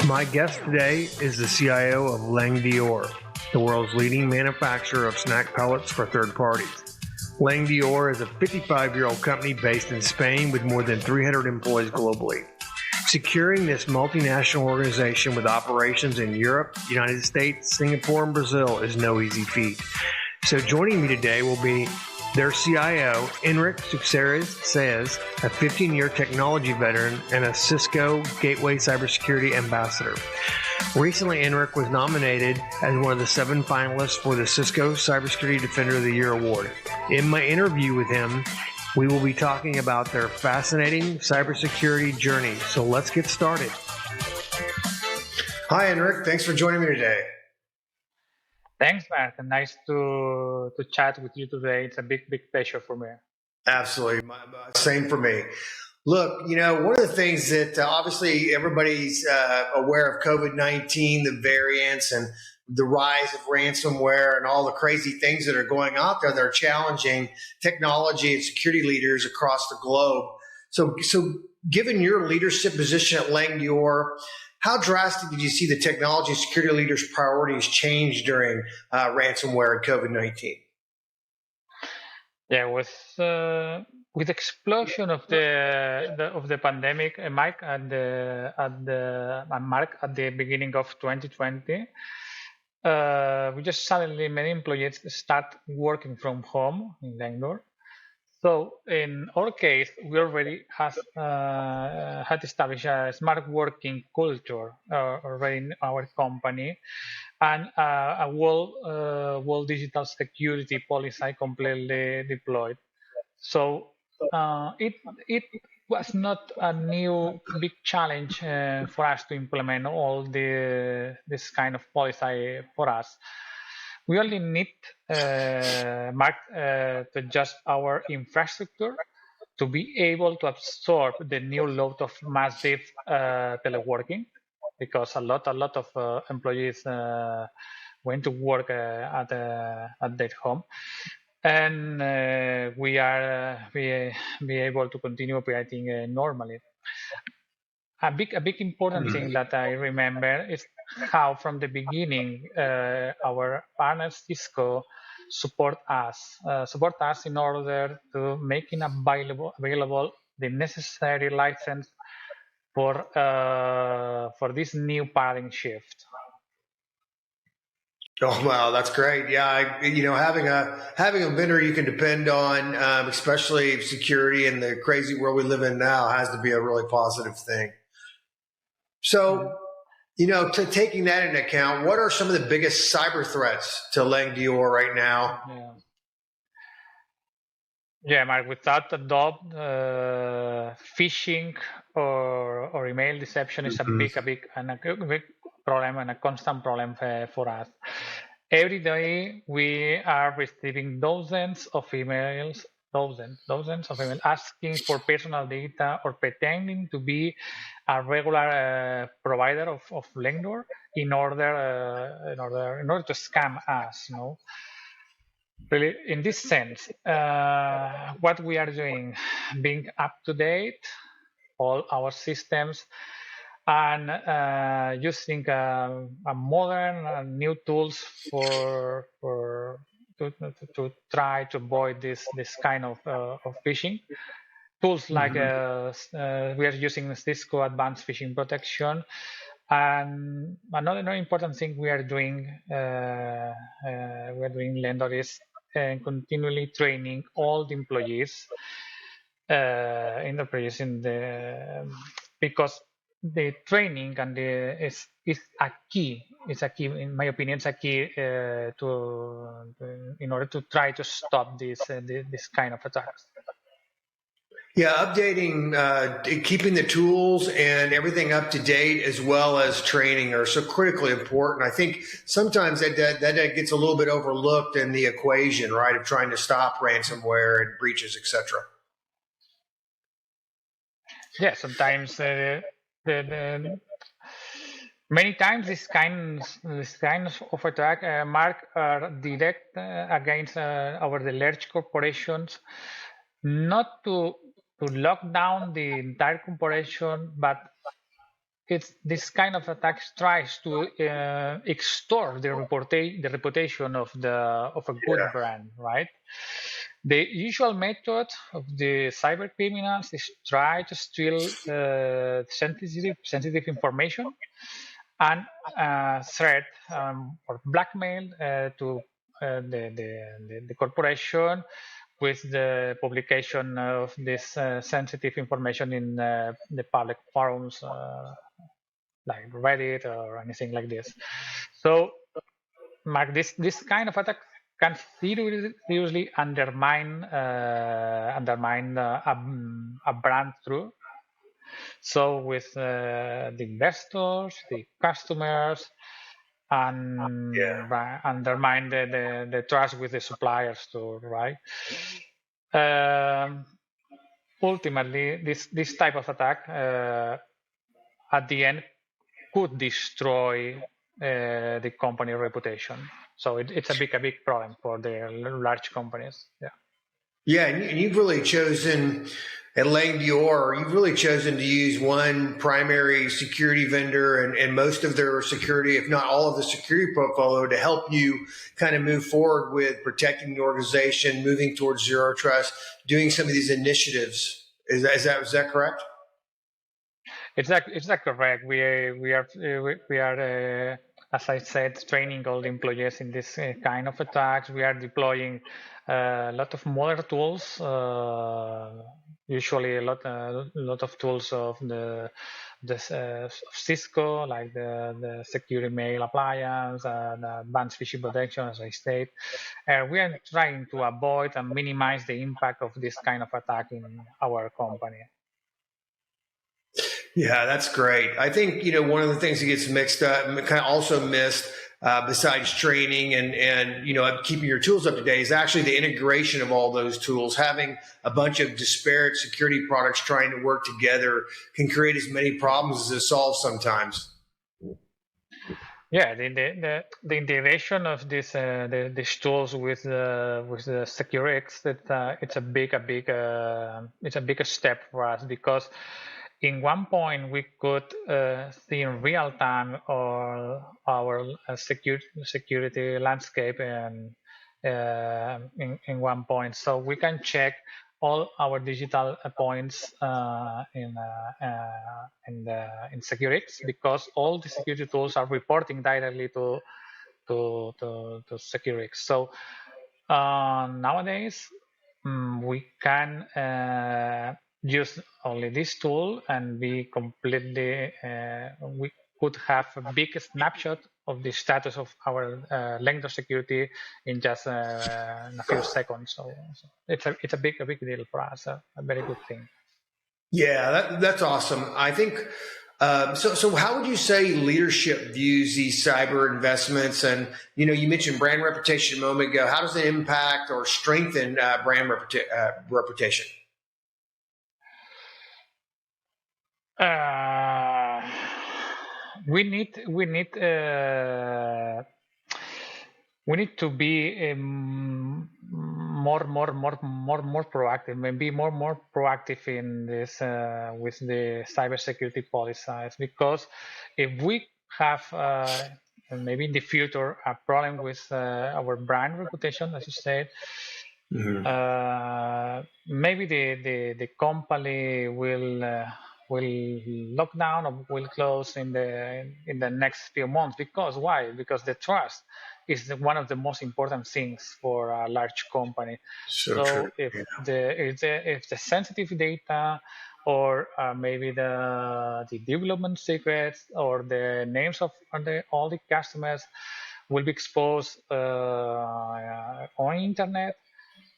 My guest today is the CIO of Leng-dOr, the world's leading manufacturer of snack pellets for third parties. Leng-dOr is a 55-year-old company based in Spain with more than 300 employees globally. Securing this multinational organization with operations in Europe, United States, Singapore, and Brazil is no easy feat. So joining me today will be their CIO, Enric Cuixeres Saez, a 15-year technology veteran and a Cisco Gateway Cybersecurity Ambassador. Recently, Enric was nominated as one of the 7 finalists for the Cisco Cybersecurity Defender of the Year award. In my interview with him, we will be talking about their fascinating cybersecurity journey. So let's get started. Hi, Enric. Thanks for joining me today. Thanks, Mark. Nice to chat with you today. It's a big pleasure for me. Absolutely. Same for me. Look, one of the things that obviously everybody's aware of COVID-19, the variants and the rise of ransomware and all the crazy things that are going out there that are challenging technology and security leaders across the globe. So given your leadership position at Leng-dOr, how drastic did you see the technology and security leaders' priorities change during ransomware and COVID-19? Yeah, with the explosion of the pandemic, Mike, at the beginning of 2020, we just suddenly many employees start working from home in Leng-dOr. So in our case, we already had established a smart working culture already in our company, and a world digital security policy completely deployed. So it was not a new big challenge for us to implement all this kind of policy for us. We only need to adjust our infrastructure to be able to absorb the new load of massive teleworking, because a lot of employees went to work at their home, and we are be able to continue operating normally. A big important thing that I remember is how from the beginning our partner Cisco support us in order to making available the necessary license for this new paradigm shift. Oh wow, that's great! Yeah, having a vendor you can depend on, especially security in the crazy world we live in now, has to be a really positive thing. So, taking that into account, what are some of the biggest cyber threats to Leng-dOr right now? Yeah, Mark, without a doubt, phishing or email deception is a big problem and a constant problem for us. Every day we are receiving dozens of emails asking for personal data or pretending to be a regular provider of Leng-dOr in order to scam us. Really, in this sense, what we are doing, being up to date, all our systems, and using a modern new tools to try to avoid this kind of phishing. Tools like we are using Cisco Advanced Phishing Protection. And another very important thing we are doing Leng-dOr is continually training all the employees because the training and is a key. It's a key, in my opinion. It's a key in order to try to stop this kind of attacks. Yeah, updating, keeping the tools and everything up to date, as well as training, are so critically important. I think sometimes that gets a little bit overlooked in the equation, right, of trying to stop ransomware and breaches, etc. Yeah, sometimes many times this kind of attack, Mark, are direct against the large corporations, not to lock down the entire corporation, but this kind of attack tries to extort the reputation of a good brand, right? The usual method of the cyber criminals is try to steal sensitive information and threat or blackmail to the corporation with the publication of this sensitive information in the public forums like Reddit or anything like this. So, Mark, this kind of attack can seriously undermine a brand through. So, with the investors, the customers, and undermine the trust with the suppliers too, right? Ultimately, this type of attack at the end could destroy the company reputation. So it's a big problem for the large companies. Yeah. Yeah, and you've really chosen at Leng-dOr, you've really chosen to use one primary security vendor and most of their security, if not all of the security portfolio, to help you kind of move forward with protecting the organization, moving towards zero trust, doing some of these initiatives. Is that correct? It's that correct. We are as I said, training all the employees in this kind of attacks. We are deploying a lot of modern tools. Usually, a lot of tools of the Cisco, like the secure email appliance, the advanced phishing protection, as I said. We are trying to avoid and minimize the impact of this kind of attack in our company. Yeah, that's great. I think, one of the things that gets mixed up, kind of also missed, besides training and keeping your tools up to date, is actually the integration of all those tools. Having a bunch of disparate security products trying to work together can create as many problems as it solves sometimes. Yeah, the integration of these tools with the SecureX, it's a big step for us, because in one point we could see in real time our security landscape and in one point, so we can check all our digital points in SecureX, because all the security tools are reporting directly to SecureX. So nowadays we can use only this tool and be completely. We could have a big snapshot of the status of our Leng-dOr security in just in a few seconds. So it's a big deal for us. A very good thing. Yeah, that's awesome. I think. So how would you say leadership views these cyber investments? And you mentioned brand reputation a moment ago. How does it impact or strengthen brand reputation? We need to be more proactive, maybe more proactive in this with the cybersecurity policies, because if we have maybe in the future a problem with our brand reputation, as you said, maybe the company will lock down or will close in the next few months. Because why? Because the trust is one of the most important things for a large company. So if the sensitive data or maybe the development secrets or the names of all the customers will be exposed on internet,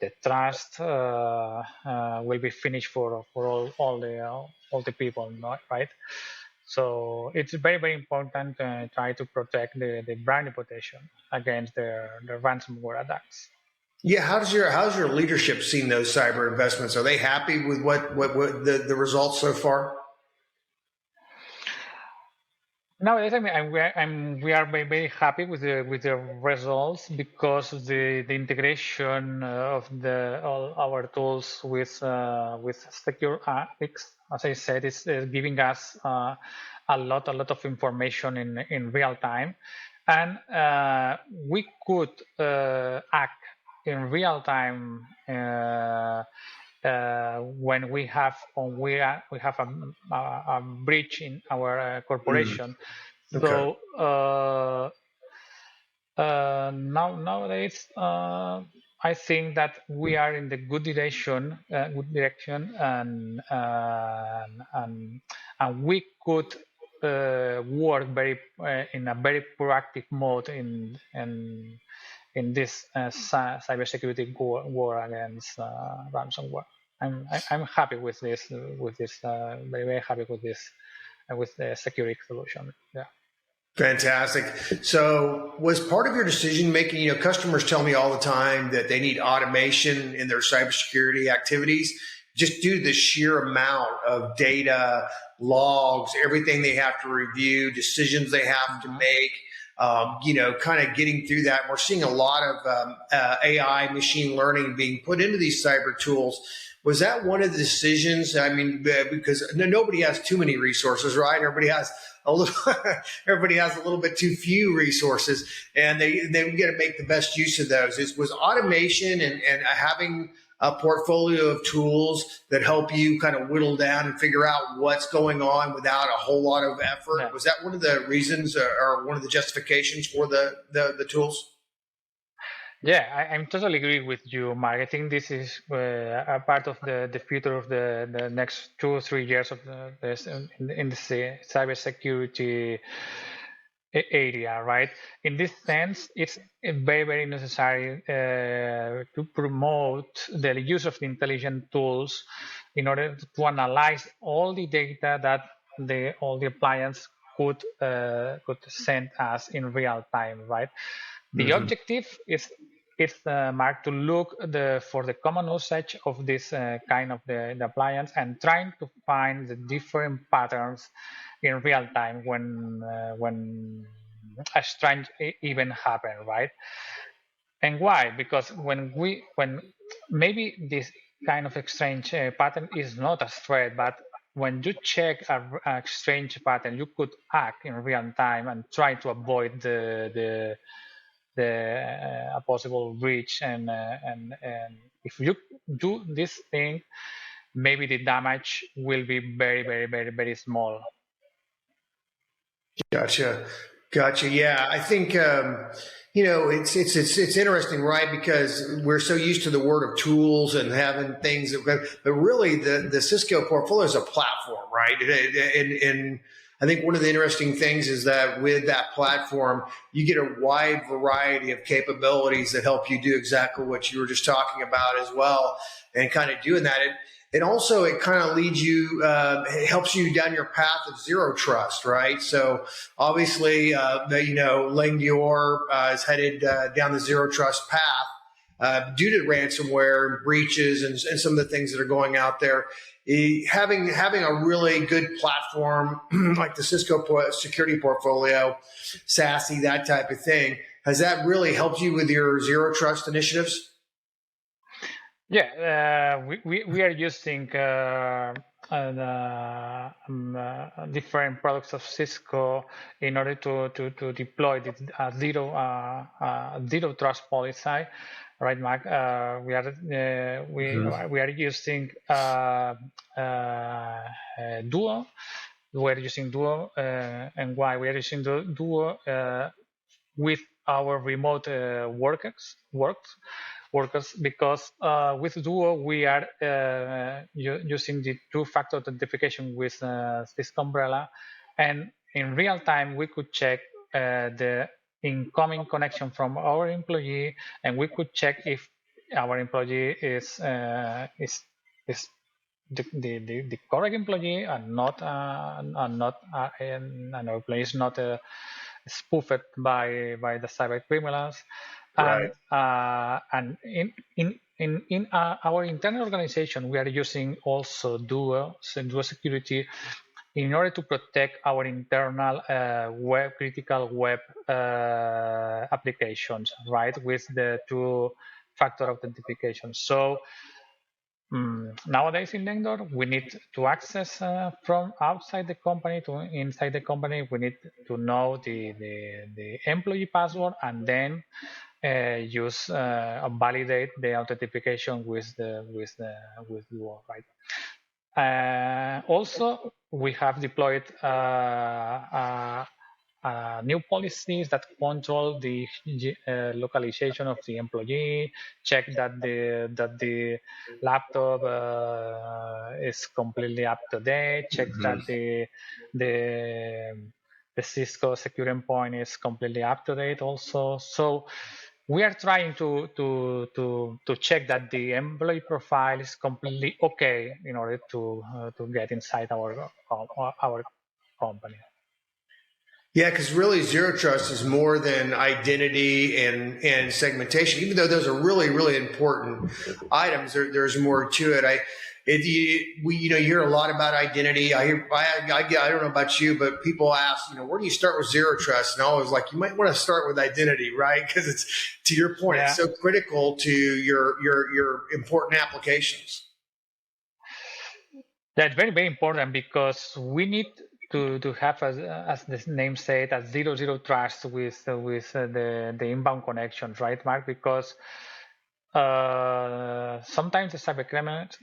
the trust will be finished for all the people, right? So it's very important to try to protect the brand reputation against the ransomware attacks. Yeah, how's your leadership seen those cyber investments? Are they happy with what the results so far? Nowadays, we are very happy with the results, because the integration of all our tools with SecureX, as I said, is giving us a lot of information in real time, and we could act in real time when we have a breach in our corporation. Okay. So nowadays, I think that we are in the good direction, and we could work very in a very proactive mode in this cybersecurity war against ransomware. I'm happy with this very happy with the security solution. Yeah. Fantastic. So, was part of your decision making, customers tell me all the time that they need automation in their cybersecurity activities, just due to the sheer amount of data, logs, everything they have to review, decisions they have to make, kind of getting through that. We're seeing a lot of AI, machine learning being put into these cyber tools. Was that one of the decisions? I mean, because nobody has too many resources, right? Everybody has a little bit too few resources, and they got to make the best use of those. Was automation and having a portfolio of tools that help you kind of whittle down and figure out what's going on without a whole lot of effort. Yeah. Was that one of the reasons or one of the justifications for the tools? Yeah, I'm totally agree with you, Mark. I think this is a part of the future of the next 2 or 3 years of in the cybersecurity area, right? In this sense, it's very, very necessary to promote the use of the intelligent tools in order to analyze all the data that all the appliance could send us in real time, right? The objective is Mark, to look for the common usage of this kind of the appliance and trying to find the different patterns in real time when a strange event happen, right? And why? Because when maybe this kind of strange pattern is not a threat, but when you check a strange pattern, you could act in real time and try to avoid a possible breach, and if you do this thing, maybe the damage will be very, very, very, very small. Gotcha. Yeah, I think it's interesting, right? Because we're so used to the word of tools and having things but really the Cisco portfolio is a platform, right? And I think one of the interesting things is that with that platform, you get a wide variety of capabilities that help you do exactly what you were just talking about as well, and kind of doing that. And also, it kind of leads you, it helps you down your path of zero trust, right? So obviously, Leng-dOr is headed down the zero trust path due to ransomware and breaches and some of the things that are going out there. Having a really good platform like the Cisco security portfolio, SASE, that type of thing, has that really helped you with your zero trust initiatives? Yeah, we are using different products of Cisco in order to deploy the zero trust policy, right, Mark? We are using Duo. We're using Duo, and why we are using Duo with our remote workers, because with Duo we are using the two-factor authentication with this umbrella, and in real time we could check the incoming connection from our employee, and we could check if our employee is the correct employee and not and our employee is not spoofed by the cyber criminals. Right. And in our internal organization, we are using also Duo Security in order to protect our internal critical web applications, right, with the two-factor authentication. So nowadays in Leng-dOr, we need to access from outside the company to inside the company. We need to know the employee password and then use validate the authentication with Duo, right? Also, we have deployed new policies that control the localization of the employee, check that the laptop is completely up to date, check that the Cisco secure endpoint is completely up to date also. So we are trying to check that the employee profile is completely okay in order to get inside our company. Yeah, because really zero trust is more than identity and segmentation. Even though those are really, really important items, there's more to it. You hear a lot about identity. I don't know about you, but people ask, where do you start with zero trust? And I was like, you might want to start with identity, right? Because it's, to your point, It's so critical to your important applications. That's very, very important because we need to have, as the name said, a zero trust with the inbound connections, right, Mark? Because sometimes the cyber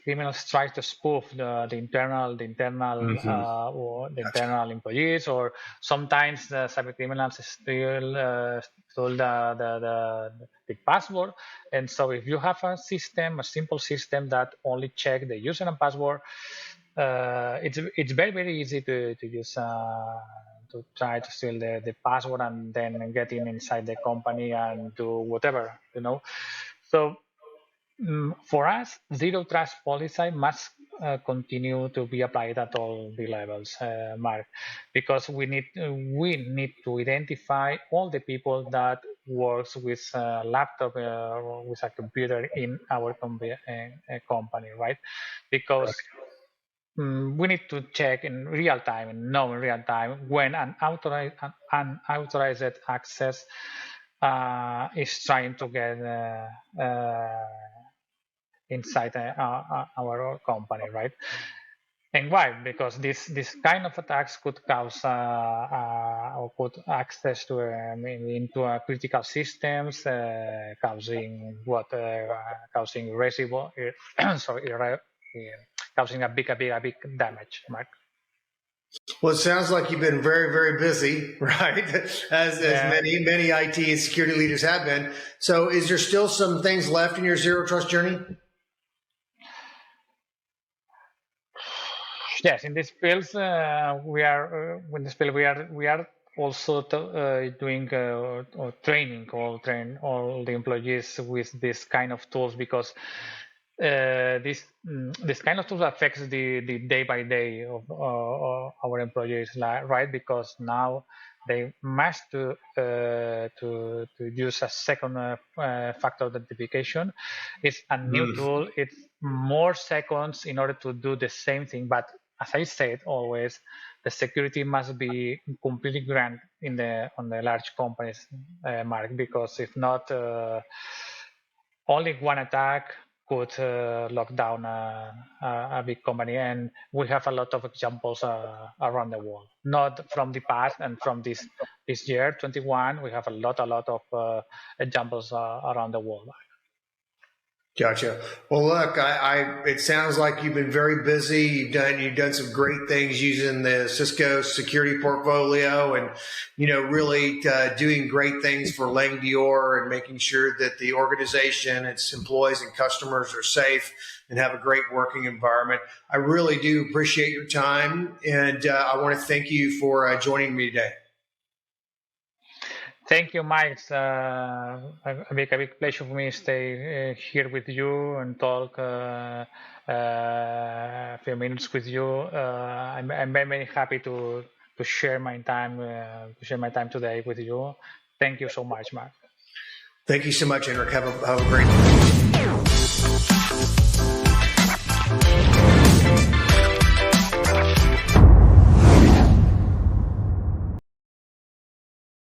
criminals try to spoof the internal or the internal employees, or sometimes the cyber criminals still stole the password. And so if you have a simple system that only check the user and password, it's very, very easy to use to try to steal the password and then get inside the company and do whatever, So for us, zero trust policy must continue to be applied at all the levels, Mark, because we need to identify all the people that works with a laptop or with a computer in our company, right? Because we need to check in real time and know in real time when an unauthorized access is trying to get inside our company, right? And why? Because this kind of attacks could cause or could access to into critical systems, causing causing irreversible, causing a big damage, Mark. Well, it sounds like you've been very, very busy, right? As many IT and security leaders have been. So is there still some things left in your zero trust journey? Yes, in this field, we are also doing training, train all the employees with this kind of tools, because this kind of tools affects the day by day of our employees, right? Because now they must to use a second factor authentication. It's a new tool. It's more seconds in order to do the same thing, but as I said, always the security must be completely grand on the large companies, Mark, because if not, only one attack could lock down a big company. And we have a lot of examples around the world, not from the past and from this year 21. We have a lot of examples around the world. Gotcha. Well, look, it sounds like you've been very busy. You've done some great things using the Cisco security portfolio, and really doing great things for Leng-dOr and making sure that the organization, its employees and customers are safe and have a great working environment. I really do appreciate your time, and I want to thank you for joining me today. Thank you, Mike. It's a big pleasure for me to stay here with you and talk a few minutes with you. I'm very, very happy to share my time today with you. Thank you so much, Mark. Thank you so much, Enric. Have a great day.